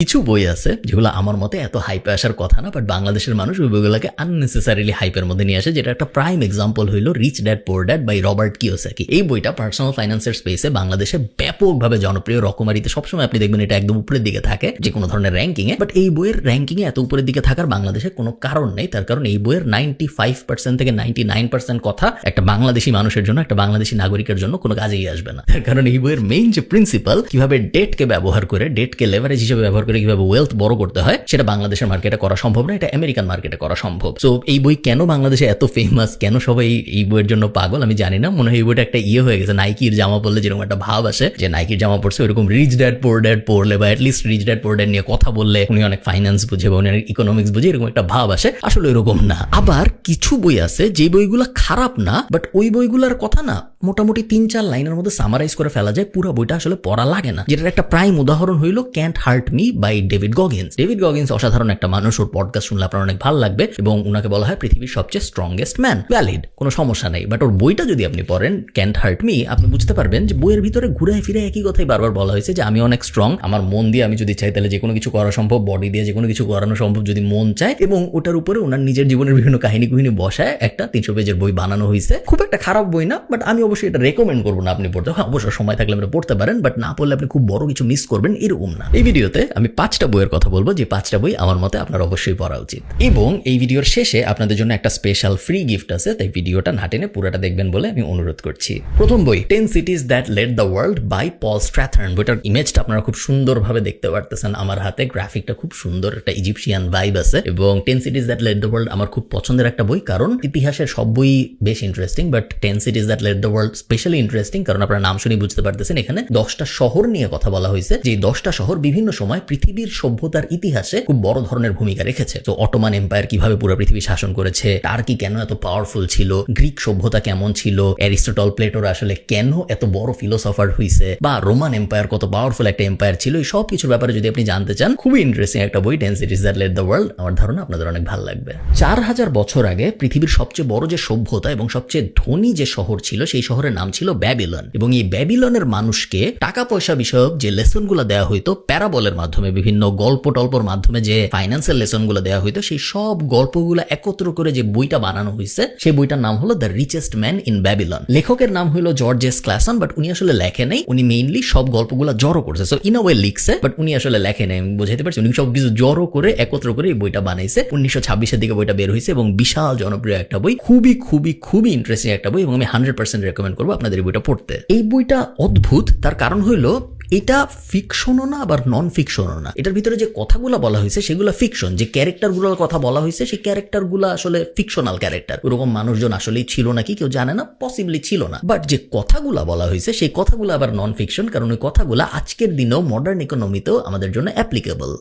কিছু বই আছে যেগুলো আমার মতে এত হাইপে আসার কথা না, বাট বাংলাদেশের মানুষ ওই বইগুলোকে আননেসেসারিলি হাইপের মধ্যে নিয়ে আসে, যেটা একটা প্রাইম এক্সাম্পল হইল rich dad poor dad by Robert Kiyosaki. এই বইটা পার্সোনাল ফাইন্যান্সের স্পেসে বাংলাদেশে ব্যাপকভাবে জনপ্রিয়, রকমারিতে সবসময় আপনি দেখবেন এটা একদম উপরের দিকে থাকে যে কোনো ধরনের র্যাঙ্কিং এ। বাট এই বইয়ের র্যাঙ্কিং এ এত উপরের দিকে থাকার বাংলাদেশে কোনো কারণ নেই। তার কারণ এই বইয়ের 95% থেকে 99% কথা একটা বাংলাদেশি মানুষের জন্য, একটা বাংলাদেশি নাগরিকের জন্য কোনো কাজেই আসবে না। তার কারণ এই বইয়ের মেইন যে প্রিন্সিপাল, কিভাবে ডেটকে ব্যবহার করে, ডেটকে লেভারেজ হিসেবে ব্যবহার করে কিভাবে ওয়েলথ বড় করতে হয়, সেটা বাংলাদেশের মার্কেটে করা সম্ভব না, এটা আমেরিকান মার্কেটে করা সম্ভব। সো এই বই কেন বাংলাদেশে এত ফেমাস, কেন সবাই এই বইয়ের জন্য পাগল আমি জানি না। মনে হয় এই বইটা একটা হয়ে গেছে, নাইকির জামা পরলে যেরকম একটা ভাব আসে যে নাইকির জামা পড়ছে, ওইরকম রিচ ড্যাড পোর ড্যাড পড়লে বা at least rich dad poor dad নিয়ে কথা বললে উনি অনেক ফাইন্যান্স বুঝে বা উনি অনেক ইকোনমিক্স বুঝে, এরকম একটা ভাব আসে। আসলে এরকম না। আবার কিছু বই আছে যে বইগুলো খারাপ না, বাট ওই বইগুলোর কথা না মোটামুটি 3-4 লাইনের মধ্যে সামারাইজ করে ফেলা যায়, পুরো বইটা আসলে পড়া লাগে না। যেটার একটা প্রাইম উদাহরণ হইল can't hurt me by David Goggins. David Goggins অসাধারণ একটা মানুষ, ওর পডকাস্ট শুনলে আপনার অনেক ভালো লাগবে এবং উনাকে বলা হয় পৃথিবীর সবচেয়ে স্ট্রংগেস্ট ম্যান। ভ্যালিড, কোনো সমস্যা নেই। বাট ওর বইটা যদি আপনি পড়েন ক্যান্ট হার্ট মি, আপনি বুঝতে পারবেন যে বইয়ের ভিতরে ঘুরে ফিরে একই কথাই বারবার বলা হয়েছে যে আমি অনেক স্ট্রং, আমার মন দিয়ে আমি যদি চাই তাহলে যে কোনো কিছু করা সম্ভব, বডি দিয়ে যে কোনো কিছু করানো সম্ভব যদি মন চায়। এবং ওটার উপরে ওনার নিজের জীবনের বিভিন্ন কাহিনী বসায় একটা 300 পেজের বই বানানো হয়েছে। খুব একটা খারাপ বই না, বাট আমি অবশ্যই এটা রেকমেন্ড করবো না আপনি পড়তে। হ্যাঁ, অবশ্য সময় থাকলে আপনি পড়তে পারেন, বাট না পড়লে আপনি খুব বড় কিছু মিস করবেন এরকম না। এই ভিডিওতে আমি 5টা বইয়ের কথা বলবো, যে 5টা বই আমার মতে আপনার অবশ্যই পড়া উচিত। এবং এই ভিডিওর শেষে আপনাদের জন্য একটা স্পেশাল ফ্রি গিফট আছে, তাই ভিডিওটা না টেনে পুরোটা দেখবেন বলে আমি অনুরোধ করছি। প্রথম বই 10 Cities That Led the World by Paul Strathern. বইটার ইমেজটা আপনারা খুব সুন্দরভাবে দেখতে পারতেছেন আমার হাতে, গ্রাফিকটা খুব সুন্দর, একটা ইজিপশিয়ান ভাইব আছে। এবং 10 Cities That Led the World আমার খুব পছন্দের একটা বই, কারণ ইতিহাসের সব বই বেশ interesting, but 10 Cities That Led the World specially interesting কারণ আপনারা নাম শুনে বুঝতে পারতেছেন এখানে 10টা শহর নিয়ে কথা বলা হয়েছে, যে 10টা শহর বিভিন্ন সময় পৃথিবীর সভ্যতার ইতিহাসে খুব বড় ধরনের ভূমিকা রেখেছে। তো অটোমান এম্পায়ার কিভাবে পুরো পৃথিবী শাসন করেছে, টার্কি কেন এত পাওয়ারফুল ছিল, গ্রিক সভ্যতা কেমন ছিল, অ্যারিস্টটল প্লেটোর আসলে কেন এত বড় ফিলোসফার হইছে, বা রোমান এম্পায়ার কত পাওয়ারফুল একটা এম্পায়ার ছিল, এই সব কিছুর ব্যাপারে যদি আপনি জানতে চান, খুবই ইন্টারেস্টিং একটা বই 10 Cities That Led the World। আমার ধারণা আপনাদের অনেক ভালো লাগবে। 4000 বছর আগে পৃথিবীর সবচেয়ে বড় যে সভ্যতা এবং সবচেয়ে ধনী যে শহর ছিল, সেই শহরের নাম ছিল ব্যাবিলন। এবং এই ব্যাবিলনের মানুষকে টাকা পয়সা বিষয়ক যে লেসনগুলো দেওয়া হইতো প্যারাবলের মাধ্যমে, বিভিন্ন গল্প টল্পর মাধ্যমে যে ফাইন্যান্সিয়াল লেসনগুলো দেওয়া হইতো, সেই সব গল্পগুলো একত্র করে যে বইটা বানানো হয়েছে, সেই বইটার নাম হলো the richest man in Babylon. লেখকের নাম হলো জর্জ এস ক্লাসন, বাট উনি আসলে লেখে নেই, উনি মেইনলি সব গল্পগুলো জড়ো করছে। সো ইন আ ওয়ে লিখছে, বাট উনি আসলে লেখে নেই, আমি বুঝাইতে পারছি। উনি সব কিছু জড়ো করে একত্র করে এই বইটা বানাইছে। 1926-এর দিকে বইটা বের হয়েছে এবং বিশাল জনপ্রিয় একটা বই, খুবই খুবই খুবই ইন্টারেস্টিং একটা বই, এবং আমি 100% রেকমেন্ড করবো আপনাদের এই বইটা পড়তে। এই বইটা অদ্ভুত, তার কারণ হইলো এটা ফিকশনও না আবার নন ফিকশনও না। এটার ভিতরে যে কথাগুলো বলা হয়েছে সেগুলো ফিকশন, যে ক্যারেক্টারগুলোর কথা বলা হয়েছে সেই ক্যারেক্টারগুলো আসলে ফিকশনাল ক্যারেক্টার। ওরকম মানুষজন আসলেই ছিল নাকি কেউ জানে না, পসিবলি ছিল না। বাট যে কথাগুলো বলা হয়েছে সেই কথাগুলো আবার নন ফিকশন, কারণ ওই কথাগুলো আজকের দিনেও মডার্ন ইকোনমিতেও আমাদের জন্য অ্যাপ্লিকেবল।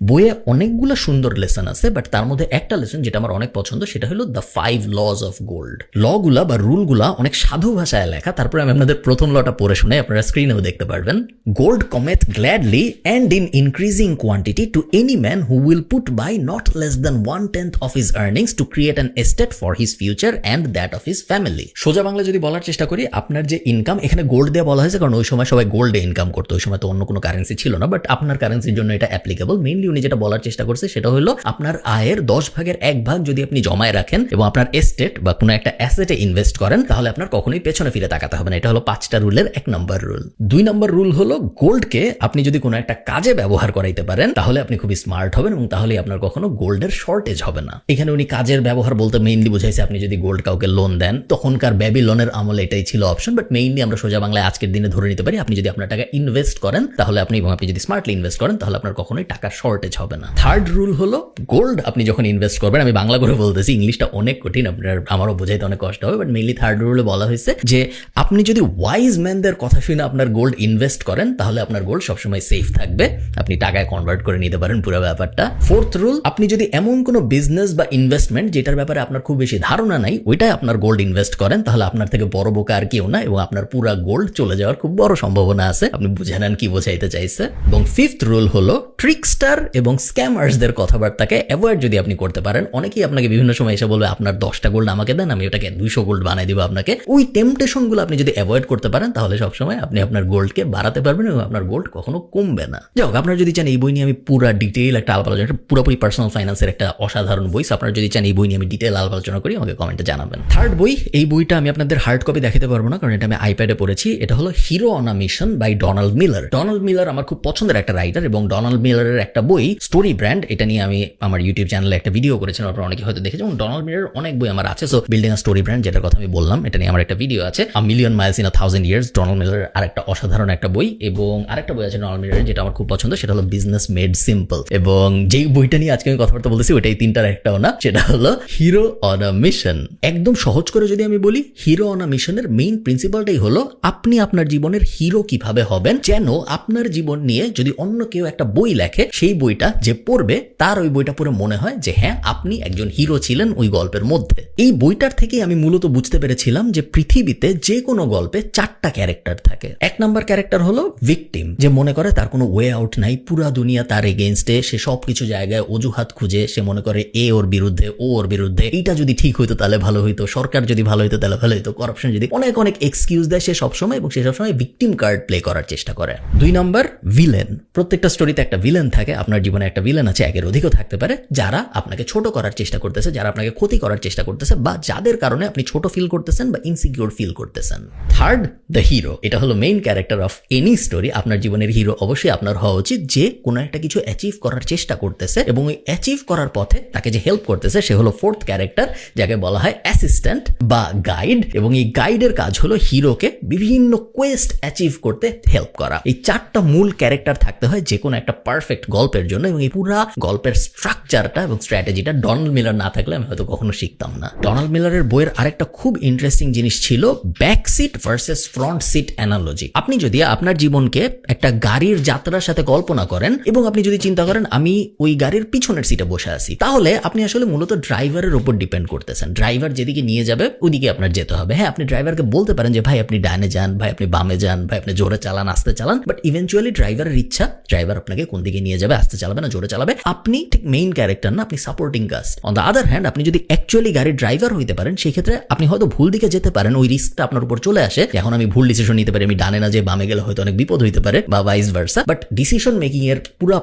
বইয়ে অনেকগুলো সুন্দর লেসন আছে, বাট তার মধ্যে একটা লেসন যেটা আমার অনেক পছন্দ, সেটা হলো দ্য 5 Laws of Gold। লগুলা বা রুলগুলা অনেক সাধু ভাষায় লেখা। তারপরে আমি আপনাদের প্রথম লটা পড়ে শুনে, আপনারা স্ক্রিনেও দেখতে পারবেন। Gold cometh gladly and in increasing quantity to any man who will put by not less than 1/10 of his earnings to create an estate for his future and that of his family। সোজা বাংলা যদি বলার চেষ্টা করি, আপনার যে income, এখানে gold দিয়ে বলা হয়েছে কারণ ওই সময় সবাই গোল্ডে ইনকাম করতো, ওই সময় তো অন্য কোনো কারেন্সি ছিল না, বাট আপনার কারেন্সির জন্য এটা অ্যাপ্লিকেবল। মেইনলি উনি যেটা বলার চেষ্টা করছে সেটা হলো আপনার আয়ের 10 ভাগের 1 ভাগ যদি আপনি জমায় রাখেন এবং আপনার এস্টেট বা কোনো একটা অ্যাসেটে ইনভেস্ট করেন, তাহলে আপনার কখনোই পেছনে ফিরে তাকাতে হবে না। এটা হলো 5টা রুলের 1 নম্বর রুল। 2 নম্বর রুল হলো গোল্ডকে আপনি যদি কোনো একটা কাজে ব্যবহার করাইতে পারেন তাহলে আপনি খুবই স্মার্ট হবেন এবং তাহলে আপনার কখনো গোল্ডের শর্টেজ হবে না। এখানে উনি কাজের ব্যবহার বলতে মেইনলি বুঝাইছে আপনি যদি গোল্ড কাউকে লোন দেন, তখনকার ব্যাবিলনের আমলে এটাই ছিল অপশন, বাট মেইনলি আমরা সোজা বাংলায় আজকের দিনে ধরে নিতে পারি আপনি যদি আপনার টাকা ইনভেস্ট করেন তাহলে আপনি, এবং আপনি যদি স্মার্টলি ইনভেস্ট করেন তাহলে আপনার কখনোই টাকার শর্টেজ হবে না। 3rd রুল হলো গোল্ড আপনি যখন ইনভেস্ট করবেন, আমি বাংলা করে বলতেছি, ইংলিশটা অনেক কঠিন, আপনার আমারও বোঝাইতে অনেক কষ্ট হবে, বাট মেইনলি 3rd রুলে বলা হয়েছে যে আপনি যদি ওয়াইজ ম্যানদের কথা শুনে আপনার গোল্ড ইনভেস্ট করেন তাহলে আপনার গোল্ড সবসময় সেফ থাকবে, আপনি টাকায় কনভার্ট করে নিতে পারেন পুরো ব্যাপারটা। 4th রুল, আপনি যদি এমন কোনো বিজনেস বা ইনভেস্টমেন্ট যেটার ব্যাপারে আপনার খুব বেশি ধারণা নাই ওইটাই আপনার গোল্ড ইনভেস্ট করেন, তাহলে আপনার থেকে বড় বোকা আর কেউ না এবং আপনার পুরো গোল্ড চলে যাওয়ার খুব বড় সম্ভাবনা আছে। আপনি বুঝে নেন কি বোঝাইতে চাইছে। এবং 5th রুল হলো ট্রিকস্টার এবং স্ক্যামার্সদের কথাবার্তাকে অ্যাভয়েড যদি আপনি করতে পারেন, অনেকেই আপনাকে বিভিন্ন সময় এসে বলবে আপনার 10টা গোল্ড আমাকে দেন, আমি ওটাকে 200 গোল্ড বানাই দিব আপনাকে। ওই টেম্পটেশনগুলো আপনি যদি অ্যাভয়েড করতে পারেন তাহলে সবসময় আপনি আপনার গোল্ডকে বাড়াতে পারবেন এবং আপনার গোল্ড কখনো কমবে না। যাই হোক, আপনারা যদি চান এই বই নিয়ে আমি পুরা ডিটেইল একটা আলাপ আলোচনা, পুরোপুরি পার্সোনাল ফাইন্যান্সের একটা অসাধারণ বই, আপনারা যদি চান এই বই নিয়ে আমি ডিটেইল আলাপ আলোচনা করি আমাকে কমেন্টে জানাবেন। থার্ড বই, এই বইটা আমি আপনাদের হার্ড কপি দেখাতে পারবো না কারণ এটা আমি আইপ্যাডে পড়েছি। এটা হলো hero on a mission by Donald Miller. Donald Miller আমার খুব পছন্দের একটা রাইটার এবং ডোনাল্ড মিলারের একটা বই স্টোরি ব্র্যান্ড, এটা নিয়ে আমি আমার ইউটিউব চ্যানেলে একটা ভিডিও করেছিলাম, আপনারা অনেকে হয়তো দেখেছেন। এবং ডোনাল্ড মিলারের অনেক বই আমার আছে। So building a story brand, যেটার কথা আমি বললাম, এটা নিয়ে আমার একটা ভিডিও আছে। A million miles in a 1000 years, Donald মিলারের আরেকটা অসাধারণ একটা বই। এবং আরেকটা বই আছে ডোনাল্ড মিলারের যেটা আমার খুব পছন্দ, সেটা হলো বিজনেস মেড সিম্পল। এবং যেই বইটা নিয়ে আজকে আমি কথাবার্তা বলতেছি ওইটাই তিনটার একটাও না, সেটা হলো হিরো অন আ মিশন। একদম সহজ করে যদি আমি বলি, হিরো অন আ মিশনের মেইন প্রিন্সিপালটাই হলো আপনি আপনার জীবনের হিরো কিভাবে হবেন, যেন আপনার জীবন নিয়ে যদি অন্য কেউ একটা বই লেখে, সেই বইটা যে পড়বে তার ওই বইটা পড়ে মনে হয় যে হ্যাঁ আপনি একজন হিরো ছিলেন ওই গল্পের মধ্যে। এই বইটার থেকেই আমি মূলত বুঝতে পেরেছিলাম যে পৃথিবীতে যে কোনো গল্পে 4টা ক্যারেক্টার থাকে। 1 নাম্বার ক্যারেক্টার হলো ভিকটিম, যে মনে করে তার কোনো ওয়ে আউট নাই, পুরা দুনিয়া তার এগেইনস্টে, সে সবকিছু জায়গায় অজুহাত খুঁজে, সে মনে করে এ ওর বিরুদ্ধে, ও ওর বিরুদ্ধে, এইটা যদি ঠিক হইতো তাহলে ভালো হইতো, সরকার যদি ভালো হইতো তাহলে ভালো হইতো, করাপশন যদি, অনেক অনেক এক্সকিউজ দেয় সে সবসময়, এবং সে সবসময় ভিকটিম কার্ড প্লে করার চেষ্টা করে। 2 নাম্বার ভিলেন। প্রত্যেকটা স্টোরিতে একটা ভিলেন থাকে, আপনার জীবনে একটা ভিলেন আছে, একের অধিকও থাকতে পারে, যারা আপনাকে ছোট করার চেষ্টা করতেছে, যারা আপনাকে ক্ষতি করার চেষ্টা করতেছে, বা যাদের কারণে আপনি ছোট ফিল করতেছেন বা ইনসিকিউর ফিল করতেছেন। Third, the hero. এটা হলো main character of any story. আপনার জীবনের হিরো অবশ্যই আপনার হওয়া উচিত, যে কোনো একটা কিছু অ্যাচিভ করার চেষ্টা করতেছে এবং ওই অ্যাচিভ করার পথে তাকে যে হেল্প করতেছে সে হলো 4th ক্যারেক্টার, যাকে বলা হয় অ্যাসিস্ট্যান্ট বা গাইড। এবং এই গাইডের কাজ হলো হিরোকে বিভিন্ন কোয়েস্ট অ্যাচিভ করতে হেল্প করা। এই 4টা মূল ক্যারেক্টার থাকতে হয় যে কোনো একটা পারফেক্ট গল্পের জন্য, এবং এই পুরা গল্পের স্ট্রাকচারটা এবং স্ট্র্যাটেজিটা ডোনাল্ড মিলার না থাকলে আমি হয়তো কখনো শিখতাম না। ডোনাল্ড মিলারের বইয়ের আরেকটা খুব ইন্টারেস্টিং জিনিস ছিল back seat versus front seat analogy. আপনি যদি আপনার জীবনকে একটা গাড়ির যাত্রার সাথে কল্পনা করেন এবং আপনি যদি চিন্তা করেন আমি ওই গাড়ির পিছনের সিটে বসে আছি, তাহলে আপনি আসলে মূলত ড্রাইভারের উপর ডিপেন্ড করতেছেন। ড্রাইভার যেদিকে নিয়ে যাবে ওইদিকে আপনার যেতে হবে। হ্যাঁ, আপনি ড্রাইভারকে বলতে পারেন যে ভাই আপনি ডানে যান, ভাই আপনি বামে যান, ভাই আপনি জোরে চালান, আস্তে চালান, বাট ইভেনচুয়ালি ড্রাইভারের ইচ্ছা, ড্রাইভার আপনাকে কোন দিকে নিয়ে যাবে, আস্তে চালাবে না জোরে চালাবে, আপনি ঠিক মেইন ক্যারেক্টার না, আপনি supporting cast. On the other hand, আপনি যদি অ্যাকচুয়ালি গাড়ির ড্রাইভার হইতে পারেন, সেই ক্ষেত্রে আপনি হয়তো ভুল দিকে যেতে পারেন, ওই রিস্কটা আপনার উপর চলে আসে। এখন আমি ভুল ডিসিশন নিতে পারি, আমি ডানে না যে বামে গেলে হয়তো অনেক বিপদ হইতে পারে, বা vice versa, but decision making এর পুরো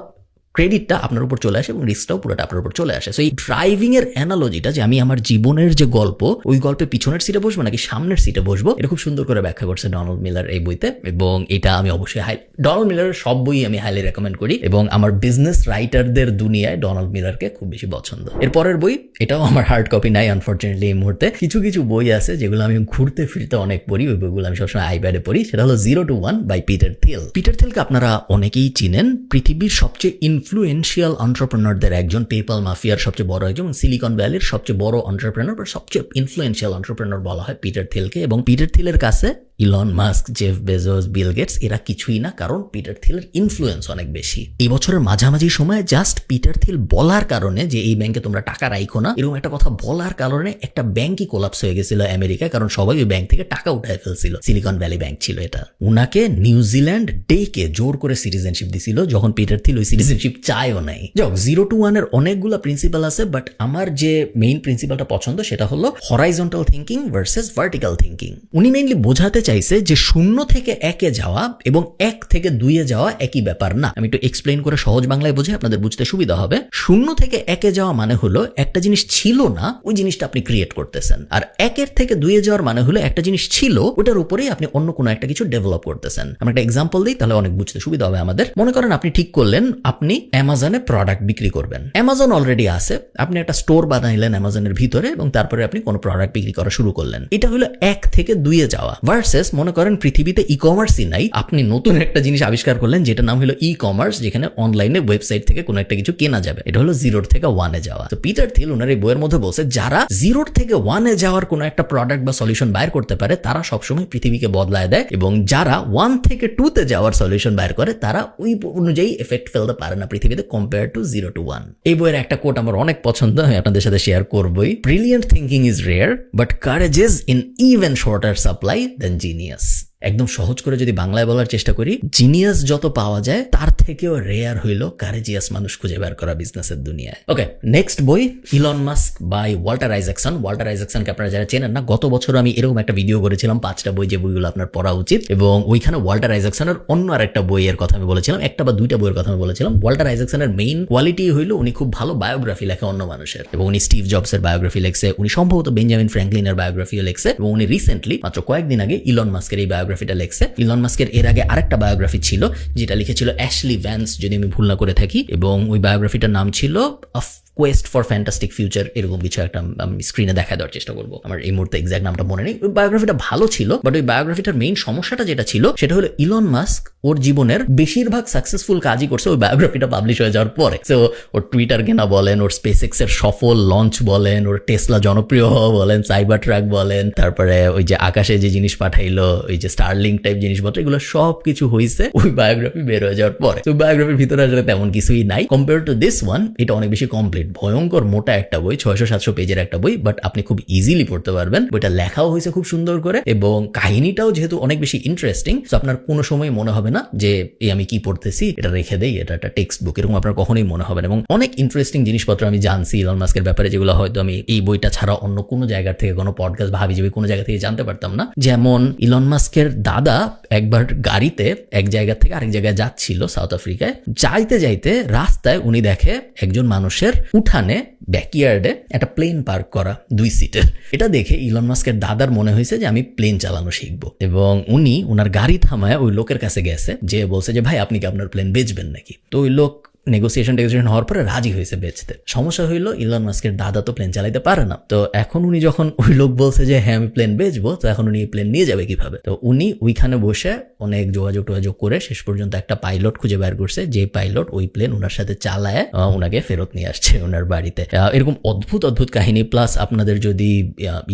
ক্রেডিটটা আপনার উপর চলে আসে এবং রিস্কটাও পুরোটা আপনার উপর চলে আসে। সো এই ড্রাইভিং এর অ্যানালজিটা, যে আমি আমার জীবনের যে গল্প, ওই গল্পে পিছনের সিটে বসবো নাকি সামনের সিটে বসবো, এটা খুব সুন্দর করে ব্যাখ্যা করছে ডোনাল্ড মিলার এই বইতে। এবং এটা আমি অবশ্যই ডোনাল্ড মিলারের সব বই আমি হাইলি রেকমেন্ড করি, এবং আমার বিজনেস রাইটারদের দুনিয়ায় ডোনাল্ড মিলারকে খুব বেশি পছন্দ। এর পরের বই, এটাও আমার হার্ড কপি নাই আনফরচুনেটলি এই মুহূর্তে। কিছু কিছু বই আছে যেগুলো আমি ঘুরতে ফিরতে অনেক পড়ি, ওই বইগুলো আমি সবসময় আইপ্যাডে পড়ি। সেটা হলো 0 to 1 by Peter Thiel. Peter থিলকে আপনারা অনেকেই চিনেন, পৃথিবীর সবচেয়ে ইনফ্লুয়েন্সিয়াল এন্টারপ্রেনারদের একজন, পেপাল মাফিয়ার সবচেয়ে বড় একজন, সিলিকন ভ্যালির সবচেয়ে বড় এন্টারপ্রেনার বা সবচেয়ে ইনফ্লুয়েন্সিয়াল এন্টারপ্রেনার বলা হয় পিটার থিলকে। এবং পিটার থিলের কাছে Elon Musk, Jeff Bezos, Bill Gates এরা কিছুই না, কারণ পিটার থিলের ইনফ্লুয়েন্স অনেক বেশি। এই বছরের মাঝামাঝি সময়ে জাস্ট পিটার থিল বলার কারণে যে এই ব্যাংকে তোমরা টাকা রাখো না, এরকম একটা কথা বলার কারণে একটা ব্যাংকই কোলাপস হয়ে গেছিল আমেরিকায়, কারণ সবাই ওই ব্যাংক থেকে টাকা উঠায় ফেলছিল। সিলিকন ভ্যালি ব্যাংক ছিল এটা। উনাকে নিউজিল্যান্ড ডেকে জোর করে সিটিজেনশিপ দিছিল, যখন পিটার থিল ওই সিটিজেনশিপ চায়ও নাই। যাক, 0 to 1 এর অনেকগুলো প্রিন্সিপাল আছে, বাট আমার যে মেইন প্রিন্সিপালটা পছন্দ সেটা হলো horizontal thinking versus vertical thinking. উনি মেইনলি বোঝাতে চাইছে যে 0 থেকে 1-এ যাওয়া এবং 1 থেকে 2-এ যাওয়া একই ব্যাপার না। আমি একটু এক্সপ্লেইন করে সহজ বাংলায় বুঝে আপনাদের বুঝতে সুবিধা হবে। 0 থেকে 1-এ যাওয়া মানে হলো একটা জিনিস ছিল না, ওই জিনিসটা আপনি ক্রিয়েট করতেছেন। আর 1-এর থেকে 2-এ যাওয়ার মানে হলো একটা জিনিস ছিল, ওটার উপরেই আপনি অন্য কোনো একটা কিছু ডেভেলপ করতেছেন। আমরা একটা এক্সাম্পল দিই, তাহলে অনেক বুঝতে সুবিধা হবে আমাদের। মনে করেন আপনি ঠিক করলেন আপনি অ্যামাজনে প্রোডাক্ট বিক্রি করবেন। অ্যামাজন অলরেডি আছে, আপনি একটা স্টোর বানাইলেন অ্যামাজনের ভিতরে এবং তারপরে আপনি কোনো প্রোডাক্ট বিক্রি করা শুরু করলেন। এটা হলো 1 থেকে 2-এ যাওয়া। ভার্সেস মনে করেন পৃথিবীতে ই কমার্সই নাই, আপনি নতুন একটা জিনিস আবিষ্কার করলেন যেটা নাম হলো ই কমার্স, যেখানে অনলাইনে ওয়েবসাইট থেকে কোনো একটা কিছু কেনা যাবে। এটা হলো 0 থেকে 1-এ যাওয়া। তো পিটার থিল ওনার এই বইয়ের মধ্যে বলছে যারা 0 থেকে 1-এ যাওয়ার কোনো একটা প্রোডাক্ট বা সলিউশন বাইর করতে পারে তারা সবসময় পৃথিবীকে বদলায় দেয়, এবং যারা 1 থেকে 2-তে যাওয়ার সলিউশন বাইর করে তারা ওই অনুযায়ী এফেক্ট ফেলতে পারে না পৃথিবীতে, কম্পেয়ার টু 0 to 1। এই বইয়ের একটা কোট আমার অনেক পছন্দ, আমি আপনাদের সাথে শেয়ার করবই। Brilliant thinking is rare but courage is in even shorter supply than genius. একদম সহজ করে যদি বাংলায় বলার চেষ্টা করি, জিনিয়াস যত পাওয়া যায় তার থেকেও রেয়ার হইল কারেজিয়াস মানুষ খুঁজে বের করা বিজনেসের দুনিয়ায়। ওকে, নেক্সট বই Elon Musk by Walter Isaacson. Walter আইজাকসনকে আপনারা যারা চেনেন না, গত বছর আমি এরকম একটা ভিডিও করেছিলাম 5টা বই যে বইগুলো আপনার পড়া উচিত, এবং ওইখানে ওয়াল্টার আইজাকসনের অন্য আরেকটা বইয়ের কথা আমি বলেছিলাম, একটা বা 2টা বইয়ের কথা আমি বলেছিলাম। ওয়াল্টার আইজাকসনের মেইন কোয়ালিটি হইল উনি খুব ভালো বায়োগ্রাফি লেখে অন্য মানুষের, এবং উনি স্টিভ জবসের বায়োগ্রাফি লেখছে, উনি সম্ভবত বেঞ্জামিন ফ্র্যাঙ্কলিনের বায়োগ্রাফিও লেখছে, এবং উনি রিসেন্টলি মাত্র কয়েকদিন আগে ইলন মাস্কের এই বায়োগ্রাফিটা লেখছে। ইলন মাস্কের এর আগে আরেকটা বায়োগ্রাফি ছিল যেটা লিখেছিল অ্যাশলি ভ্যান্স, যদি আমি ভুল না করে থাকি, এবং ওই বায়োগ্রাফিটার নাম ছিল কোয়েস্ট ফর ফ্যান্টাস্টিক ফিউচার, এরকম কিছু একটা আমি স্ক্রিনে দেখা দেওয়ার চেষ্টা করবো, আমার এই মুহূর্তে এক্সাক্ট নামটা মনে নেই। ওই বায়োগ্রাফিটা ভালো ছিল, বাট ওই বায়োগ্রাফিটার মেইন সমস্যাটা যেটা ছিল সেটা হলো ইলন মাস্ক ওর জীবনের বেশিরভাগ সাকসেসফুল কাজই করছে ওই বায়োগ্রাফিটা পাবলিশ হয়ে যাওয়ার পরে। সো ওর টুইটার কেনা বলেন, ওর স্পেসএক্স এর সফল লঞ্চ বলেন, ওর টেসলা জনপ্রিয় হওয়া বলেন, সাইবার ট্রাক বলেন, তারপরে ওই যে আকাশে যে জিনিস পাঠাইলো, ওই যে স্টারলিংক টাইপ জিনিসপত্র, এগুলো সব কিছু হয়েছে ওই বায়োগ্রাফি বের হয়ে যাওয়ার পরে। তো বায়োগ্রাফির ভিতরে আসলে তেমন কিছুই নাই কম্পেয়ার টু দিস ওয়ান। এটা অনেক বেশি কমপ্লিট, ভয়ঙ্কর একটা বই, 600-700 পেজের একটা বই, বাট আপনি খুব ইজিলি পড়তে পারবেন। বইটা লেখাও হয়েছে খুব সুন্দর করে, এবং কাহিনীটাও যেহেতু অনেক বেশি ইন্টারেস্টিং, তো আপনার কোনো সময় মনে হবে না যে এই আমি কি পড়তেছি, এটা রেখে দেই, এটা একটা টেক্সট বুক, এরকম আপনার কখনোই মনে হবে না। এবং অনেক ইন্টারেস্টিং জিনিসপত্র আমি জানছি ইলন মাস্কের ব্যাপারে, যেগুলো হয়তো আমি এই বইটা ছাড়া অন্য কোনো জায়গা থেকে, কোনো পডকাস্ট বা হাবিজাবি কোনো জায়গা থেকে জানতে পারতাম না। যেমন ইলন মাস্কের দাদা একবার গাড়িতে এক জায়গা থেকে আরেক জায়গায় যাচ্ছিল সাউথ আফ্রিকায়, যাইতে যাইতে রাস্তায় উনি দেখে একজন মানুষের উঠানে ব্যাকইয়ার্ডে একটা প্লেন পার্ক করা 2 সিটের। এটা দেখে ইলন মাস্কের দাদার মনে হয়েছে যে আমি প্লেন চালানো শিখবো, এবং উনি ওনার গাড়ি থামায় ওই লোকের কাছে গেছে, যে বলছে যে ভাই আপনি কি আপনার প্লেন বেচবেন নাকি? তো ওই লোক নেগোসিয়েশন হওয়ার পরে রাজি হয়েছে বেচতে। সমস্যা হইলো ইলন মাস্কের দাদা তো প্লেন চালাইতে পারে না, তো এখন উনি যখন ওই লোক বলছে যে হ্যাঁ আমি প্লেন বেচবো, তো এখন উনি প্লেন নিয়ে যাবে কিভাবে? তো উনি ওইখানে বসে অনেক যোগাযোগ করে শেষ পর্যন্ত একটা পাইলট খুঁজে বের করছে, যে পাইলট ওই প্লেন ওনার সাথে চালায় ওনাকে ফেরত নিয়ে আসছে ওনার বাড়িতে। এরকম অদ্ভুত অদ্ভুত কাহিনী। প্লাস আপনাদের যদি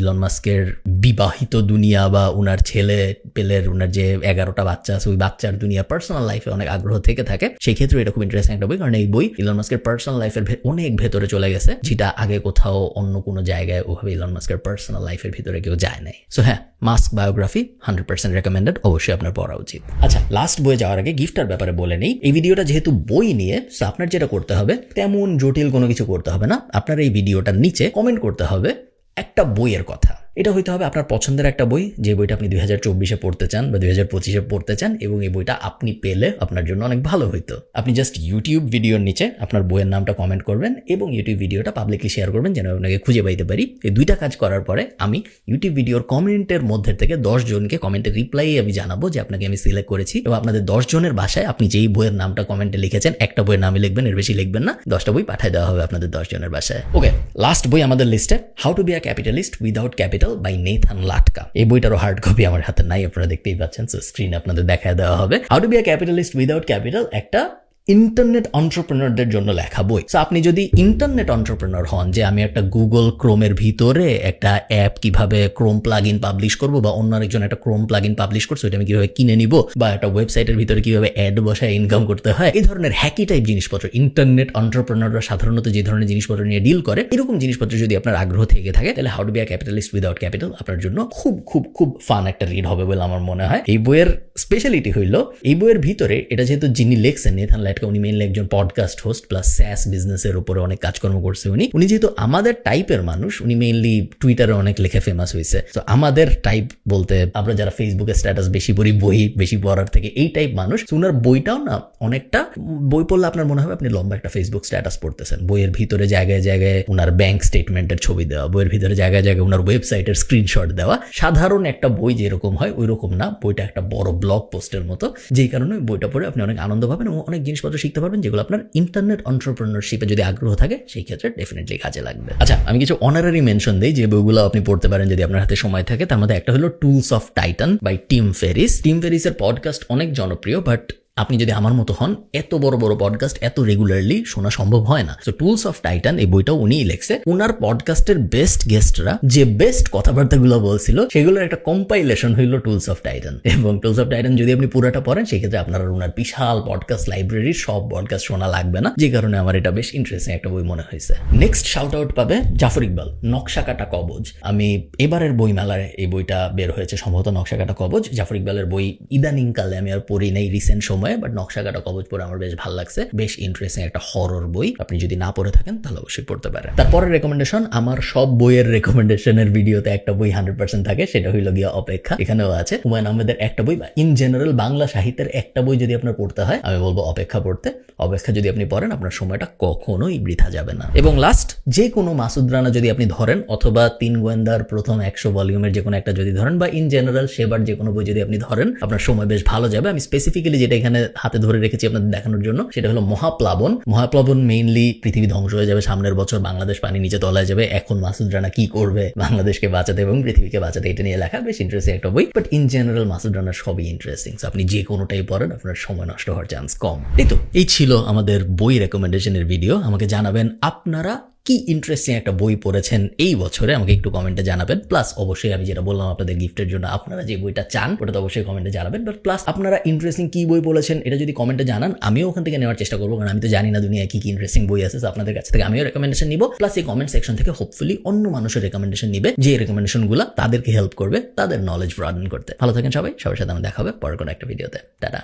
ইলন মাস্কের বিবাহিত দুনিয়া বা ওনার ছেলে পেলের, ওনার যে 11টা বাচ্চা আছে, ওই বাচ্চার দুনিয়া, পার্সোনাল লাইফে অনেক আগ্রহ থেকে থাকে, সেই ক্ষেত্রে এটা খুব ইন্টারেস্টিং একটা বই, কারণ এই বই ইলন মাস্কের পার্সোনাল লাইফের অনেক ভেতরে চলে গেছে, যেটা আগে কোথাও অন্য কোনো জায়গায় ওভাবে ইলন মাস্কের পার্সোনাল লাইফের ভিতরে কেউ যায় নাই। সো হ্যাঁ, মাস্ক বায়োগ্রাফি 100% রেকমেন্ডেড, অবশ্যই আপনার পড়া উচিত। আচ্ছা, লাস্ট বইয়ে যাওয়ার আগে গিফটার ব্যাপারে বলে নেই। এই ভিডিওটা যেহেতু বই নিয়ে, সো আপনার যেটা করতে হবে, তেমন জটিল কোনো কিছু করতে হবে না। আপনার এই ভিডিওটার নিচে কমেন্ট করতে হবে একটা বইয়ের কথা। এটা হইতে হবে আপনার পছন্দের একটা বই, যে বইটা আপনি 2024-এ পড়তে চান বা 2025-এ পড়তে চান, এবং এই বইটা আপনি পেলে আপনার জন্য অনেক ভালো হইতো। আপনি জাস্ট ইউটিউব ভিডিওর নিচে আপনার বইয়ের নামটা কমেন্ট করবেন, এবং ইউটিউব ভিডিওটা পাবলিকলি শেয়ার করবেন, যেন আপনাকে খুঁজে পাইতে পারি। এই 2টা কাজ করার পরে আমি ইউটিউব ভিডিওর কমেন্টের মধ্যে থেকে 10 জনকে কমেন্টের রিপ্লাই আমি জানাবো যে আপনাকে আমি সিলেক্ট করেছি, এবং আপনাদের 10 জনের বাসায় আপনি যেই বইয়ের নামটা কমেন্টে লিখেছেন, একটা বইয়ের নামই লিখবেন, এর বেশি লিখবেন না, 10টা বই পাঠিয়ে দেওয়া হবে আপনাদের 10 জনের বাসায়। ওকে, লাস্ট বই আমাদের লিস্টে, how to be a capitalist without capital by Nathan Latka. এই বইটারও হার্ড কপি আমার হাতে নাই, আপনারা দেখতেই পাচ্ছেন, সো স্ক্রিনে আপনাদের দেখায় দেওয়া হবে। How to be a capitalist without capital একটা ইন্টারনেট এন্টারপ্রেনারদের জন্য লেখা বই। সো আপনি যদি ইন্টারনেট এন্টারপ্রেনার হন, যে আমি একটা গুগল ক্রোমের ভিতরে একটা অ্যাপ কিভাবে ক্রোম প্লাগইন পাবলিশ করব, বা অন্য আরেকজন একটা ক্রোম প্লাগইন পাবলিশ করছে ওইটা আমি কিভাবে কিনে নিব, বা একটা ওয়েবসাইটের ভিতরে কিভাবে অ্যাড বসায় ইনকাম করতে হয়, এই ধরনের হ্যাকি টাইপ জিনিসপত্র ইন্টারনেট এন্টারপ্রেনাররা সাধারণত যে ধরনের জিনিসপত্র নিয়ে ডিল করে, এরকম জিনিসপত্র যদি আপনার আগ্রহ থেকে থাকে, তাহলে how to be a capitalist without capital আপনার জন্য খুব খুব খুব ফান একটা রিড হবে বলে আমার মনে হয়। এই বইয়ের স্পেশালিটি হইল, এই বইয়ের ভিতরে, এটা যেহেতু যিনি লেখছেন নেথান লাটকা, উনি মেইনলি একজন পডকাস্ট হোস্ট প্লাস স্যাস বিজনেসের উপরে অনেক কাজকর্ম করছে। উনি যেহেতু আমাদের টাইপের মানুষ, উনি মেইনলি টুইটারে অনেক লেখে ফেমাস হয়েছে। তো আমাদের টাইপ বলতে আমরা যারা ফেসবুকে স্ট্যাটাস বেশি পড়ি, বই বেশি পড়ার থেকে এই টাইপ মানুষ, উনার বইটাও না অনেকটা, বই পড়লে আপনার মনে হবে আপনি লম্বা একটা ফেসবুক স্ট্যাটাস পড়তেছেন। বইয়ের ভিতরে জায়গায় জায়গায় উনার ব্যাংক স্টেটমেন্টের ছবি দেওয়া, বইয়ের ভিতরে জায়গায় জায়গায় উনার ওয়েবসাইটের স্ক্রিনশট দেওয়া। সাধারণ একটা বই যেরকম হয় ওই রকম না, বইটা একটা বড় ব্লগ পোস্টের মতো, যেই কারণে বইটা পড়ে আপনি অনেক আনন্দ পাবেন এবং অনেক জিনিসপত্র শিখতে পারবেন, যেগুলো আপনার ইন্টারনেট এন্টারপ্রেনারশিপে যদি আগ্রহ থাকে সেই ক্ষেত্রে ডেফিনেটলি কাজে লাগবে। আচ্ছা, আমি কিছু অনারারি মেনশন দিই যে বইগুলো আপনি পড়তে পারেন যদি আপনার হাতে সময় থাকে। তার মধ্যে একটা হলো tools of Titan by Tim Ferriss. Tim ফেরিসের পডকাস্ট অনেক জনপ্রিয়, বাট আপনি যদি আমার মতো হন, এত বড় বড় পডকাস্ট এত রেগুলারলি শোনা সম্ভব হয় না। সো টুলস অফ টাইটান এই বইটাও উনিই লিখছে। উনার পডকাস্টের বেস্ট গেস্টরা যে বেস্ট কথাবার্তাগুলো বলছিল সেগুলোর একটা কম্পাইলেশন হইল টুলস অফ টাইটান। এবং টুলস অফ টাইটান যদি আপনি পুরোটা পড়েন সেক্ষেত্রে আপনার উনার বিশাল পডকাস্ট লাইব্রেরির সব পডকাস্ট শোনা লাগবে না, যে কারণে আমার এটা বেশ ইন্টারেস্টিং একটা বই মনে হয়েছে। নেক্সট শাউট আউট পাবে জাফর ইকবাল, নকশা কাটা কবজ। আমি এবারের বই মেলায় এই বইটা বের হয়েছে সম্ভবত, নকশা কাটা কবজ। জাফর ইকবালের বই ইদানিং কালে আমি আর পড়ি নাই রিসেন্ট সময়ে, বাট নকশা কাটা কবজ পড়ে আমার বেশ ভালো লাগছে। বেশ ইন্টারেস্টিং একটা হরর বই, আপনি যদি না পড়ে থাকেন তাহলে অবশ্যই পড়তে পারেন। তারপরের রেকমেন্ডেশন, আমার সব বইয়ের রেকমেন্ডেশনের ভিডিওতে একটা বই 100% থাকে, সেটা হইল গিয়া অপেক্ষা। এখানেও আছে হুমায়ুন আহমেদের একটা বই, বা ইন জেনারেল বাংলা সাহিত্যের একটা বই যদি আপনার পড়তে হয় আমি বলবো অপেক্ষা পড়তে। অপেক্ষা যদি আপনি পড়েন আপনার সময়টা কখনোই বৃথা যাবে না। এবং লাস্ট, যে কোনো মাসুদ রানা যদি আপনি ধরেন, অথবা 3 গোয়েন্দার প্রথম 100 ভলিউমের যে কোনো একটা যদি ধরেন, বা ইন জেনারেল সেবার যে কোনো বই যদি আপনি ধরেন, আপনার সময় বেশ ভালো যাবে। আমি স্পেসিফিক্যালি যেটা এখানে হাতে ধরে রেখেছি আপনাদের দেখানোর জন্য, সেটা হলো মহাপ্লাবন। মহাপ্লাবন মেইনলি পৃথিবী ধ্বংস হয়ে যাবে সামনের বছর, বাংলাদেশ পানি নিচে তলায় যাবে, এখন মাসুদ রানা কি করবে বাংলাদেশকে বাঁচাতে এবং পৃথিবীকে বাঁচাতে, এটা নিয়ে লেখা। বেশ ইন্টারেস্টিং একটা বই, বাট ইন জেনারেল মাসুদ রানার সবই ইন্টারেস্টিং। আপনি যে কোনোটাই পড়েন আপনার সময় নষ্ট হওয়ার চান্স কম। এই ছিল আমাদের বই রেকমেন্ডেশনের ভিডিও। আমাকে জানাবেন আপনারা কি ইন্টারেস্টিং একটা বই পড়েছেন এই বছরে, আমাকে একটু কমেন্টে জানাবেন। প্লাস অবশ্যই আমি যেটা বললাম আপনাদের গিফটের জন্য আপনারা যে বইটা চান ওটা তো অবশ্যই কমেন্টে জানাবেন। বাট প্লাস আপনারা ইন্টারেস্টিং কি বই বলেছেন এটা যদি কমেন্টে জানান, আমিও ওখান থেকে নেওয়ার চেষ্টা করবো, কারণ আমি তো জানি না দুনিয়ায় কি কি ইন্টারেস্টিং বই আছে। আপনাদের কাছ থেকে আমিও রেকমেন্ডেশন নিব, প্লাস এই কমেন্ট সেকশন থেকে হোপফুলি অন্য মানুষের রেকমেন্ডেশন নিবে, যে রেকমেন্ডেশনগুলো তাদেরকে হেল্প করবে তাদের নলেজ ব্রডেন করতে। ভালো থাকেন সবাই, সবার সাথে আমার দেখা হবে পরের কোনো একটা ভিডিওতে। টাটা।